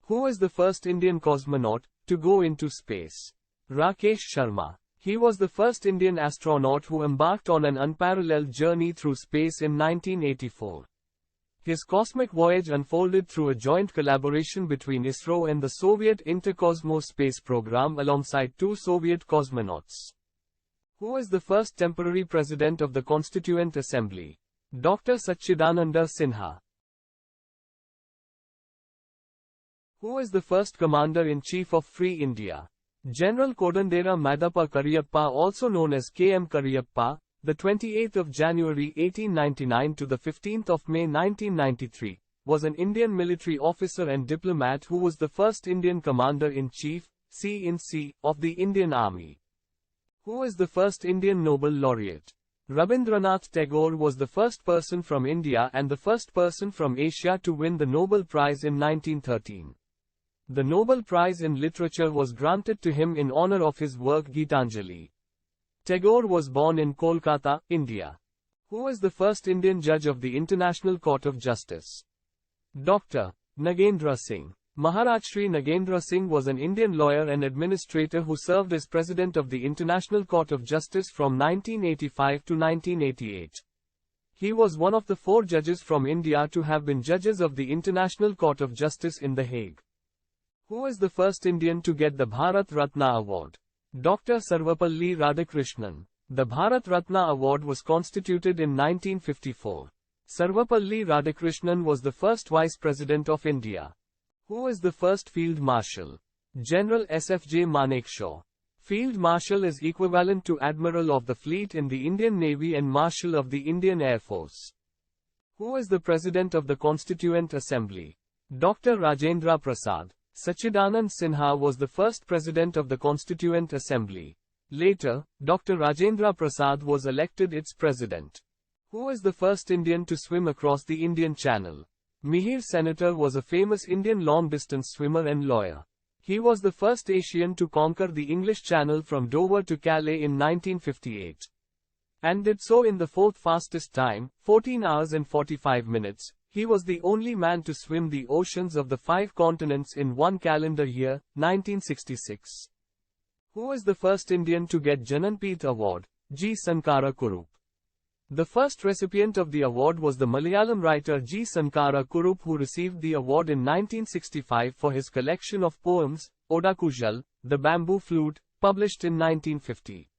Who is the first Indian cosmonaut to go into space? Rakesh Sharma. He was the first Indian astronaut who embarked on an unparalleled journey through space in 1984. His cosmic voyage unfolded through a joint collaboration between ISRO and the Soviet Interkosmos space program alongside two Soviet cosmonauts. Who is the first temporary president of the Constituent Assembly? Dr. Sachidananda Sinha. Who is the first Commander-in-Chief of Free India? General Kodandera Madappa Kariyappa, also known as K.M. Kariyappa, the 28th of January 1899 to the 15th of May 1993, was an Indian military officer and diplomat who was the first Indian Commander-in-Chief, C-in-C, of the Indian Army. Who is the first Indian Nobel Laureate? Rabindranath Tagore was the first person from India and the first person from Asia to win the Nobel Prize in 1913. The Nobel Prize in Literature was granted to him in honor of his work Gitanjali. Tagore was born in Kolkata, India. Who is the first Indian judge of the International Court of Justice? Dr. Nagendra Singh. Maharajshri Nagendra Singh was an Indian lawyer and administrator who served as President of the International Court of Justice from 1985 to 1988. He was one of the 4 judges from India to have been judges of the International Court of Justice in The Hague. Who is the first Indian to get the Bharat Ratna Award? Dr. Sarvapalli Radhakrishnan. The Bharat Ratna Award was constituted in 1954. Sarvapalli Radhakrishnan was the first Vice President of India. Who is the first Field Marshal? General S.F.J. Manekshaw. Field Marshal is equivalent to Admiral of the Fleet in the Indian Navy and Marshal of the Indian Air Force. Who is the President of the Constituent Assembly? Dr. Rajendra Prasad. Sachidanand Sinha was the first President of the Constituent Assembly. Later, Dr. Rajendra Prasad was elected its President. Who is the first Indian to swim across the Indian Channel? Mihir Senator was a famous Indian long-distance swimmer and lawyer. He was the first Asian to conquer the English Channel from Dover to Calais in 1958. And did so in the 4th fastest time, 14 hours and 45 minutes. He was the only man to swim the oceans of the 5 continents in one calendar year, 1966. Who is the first Indian to get Janan Award? G. Sankara Kurup. The first recipient of the award was the Malayalam writer G. Sankara Kurup, who received the award in 1965 for his collection of poems, Odakujal, The Bamboo Flute, published in 1950.